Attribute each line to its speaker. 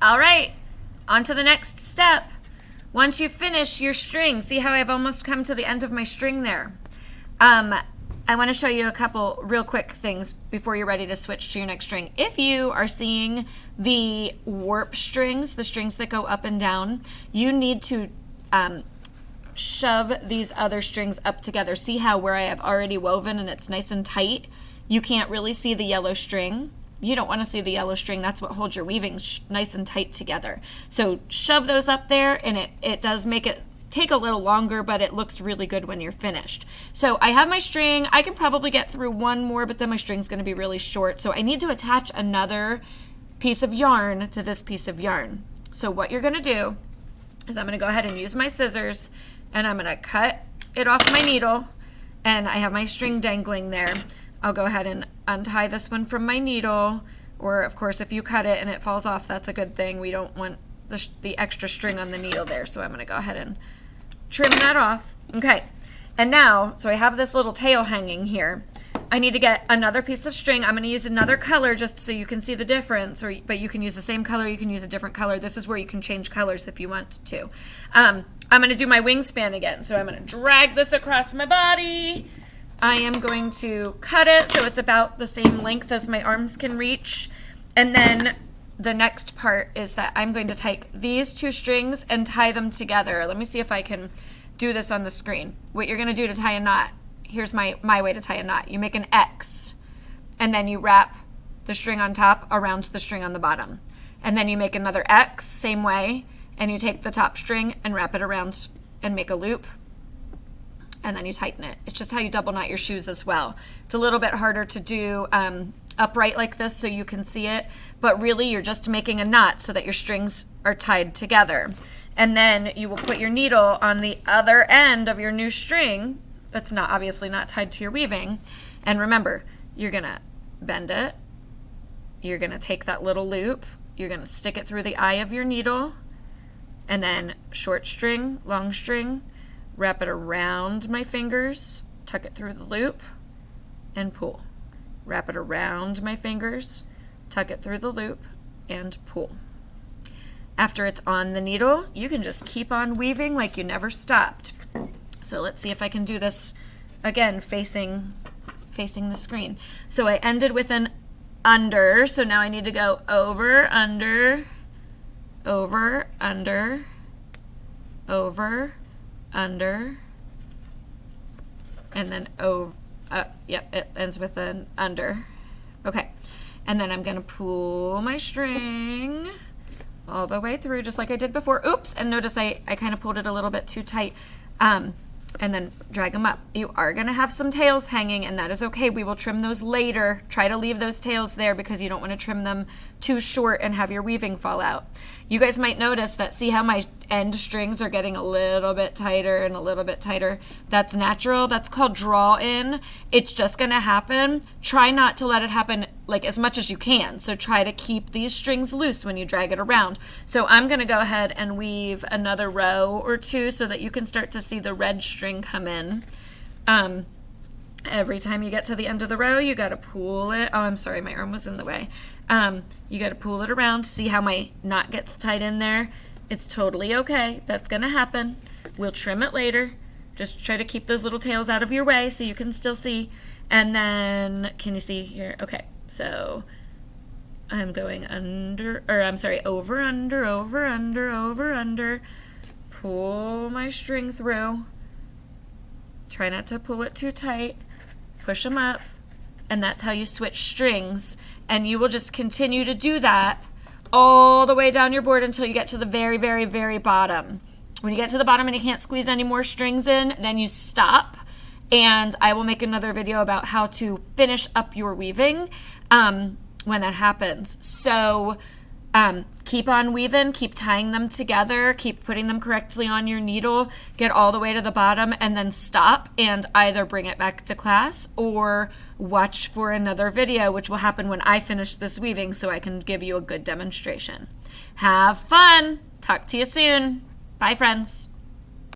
Speaker 1: All right, on to the next step. Once you finish your string, see how I've almost come to the end of my string there. I want to show you a couple real quick things before you're ready to switch to your next string. If you are seeing the warp strings, the strings that go up and down, you need to shove these other strings up together. See how where I have already woven and it's nice and tight, you can't really see the yellow string. You don't want to see the yellow string. That's what holds your weaving nice and tight together. So shove those up there, and it does make it take a little longer, but it looks really good when you're finished. So I have my string. I can probably get through one more, but then my string's going to be really short. So I need to attach another piece of yarn to this piece of yarn. So what you're going to do is I'm going to go ahead and use my scissors, and I'm going to cut it off my needle, and I have my string dangling there. I'll go ahead and untie this one from my needle, or of course if you cut it and it falls off, that's a good thing. We don't want the extra string on the needle there, so I'm going to go ahead and trim that off. Okay, and now, so I have this little tail hanging here. I need to get another piece of string. I'm going to use another color just so you can see the difference, but you can use the same color, you can use a different color. This is where you can change colors if you want to. I'm going to do my wingspan again, so I'm going to drag this across my body. I am going to cut it so it's about the same length as my arms can reach. And then the next part is that I'm going to take these two strings and tie them together. Let me see if I can do this on the screen. What you're going to do to tie a knot, here's my way to tie a knot. You make an X, and then you wrap the string on top around the string on the bottom. And then you make another X, same way, and you take the top string and wrap it around and make a loop. And then you tighten it. It's just how you double knot your shoes as well. It's a little bit harder to do upright like this so you can see it, but really you're just making a knot so that your strings are tied together. And then you will put your needle on the other end of your new string that's obviously not tied to your weaving. And remember, you're gonna bend it, you're gonna take that little loop, you're gonna stick it through the eye of your needle, and then short string, long string, wrap it around my fingers, tuck it through the loop, and pull. Wrap it around my fingers, tuck it through the loop, and pull. After it's on the needle, you can just keep on weaving like you never stopped. So let's see if I can do this again, facing the screen. So I ended with an under, so now I need to go over, under, over, under, over, under, and then over. Yep, it ends with an under. Okay, and then I'm gonna pull my string all the way through just like I did before. Oops, and notice I kind of pulled it a little bit too tight. And then drag them up. You are gonna have some tails hanging, and that is okay. We will trim those later. Try to leave those tails there because you don't want to trim them too short and have your weaving fall out. You guys might notice that, see how my end strings are getting a little bit tighter and a little bit tighter? That's natural. That's called draw in. It's just gonna happen. Try not to let it happen like as much as you can. So try to keep these strings loose when you drag it around. So I'm gonna go ahead and weave another row or two so that you can start to see the red string come in. Every time you get to the end of the row, you gotta pull it. Oh, I'm sorry, my arm was in the way. You gotta pull it around. See how my knot gets tight in there? It's totally okay. That's gonna happen. We'll trim it later. Just try to keep those little tails out of your way so you can still see. And then, can you see here? Okay, so I'm going under, or I'm sorry, over, under, over, under, over, under. Pull my string through. Try not to pull it too tight. Push them up. And that's how you switch strings. And you will just continue to do that all the way down your board until you get to the very, very, very bottom. When you get to the bottom and you can't squeeze any more strings in, then you stop. And I will make another video about how to finish up your weaving when that happens. So keep on weaving, keep tying them together, keep putting them correctly on your needle, get all the way to the bottom, and then stop and either bring it back to class or watch for another video, which will happen when I finish this weaving so I can give you a good demonstration. Have fun! Talk to you soon. Bye, friends.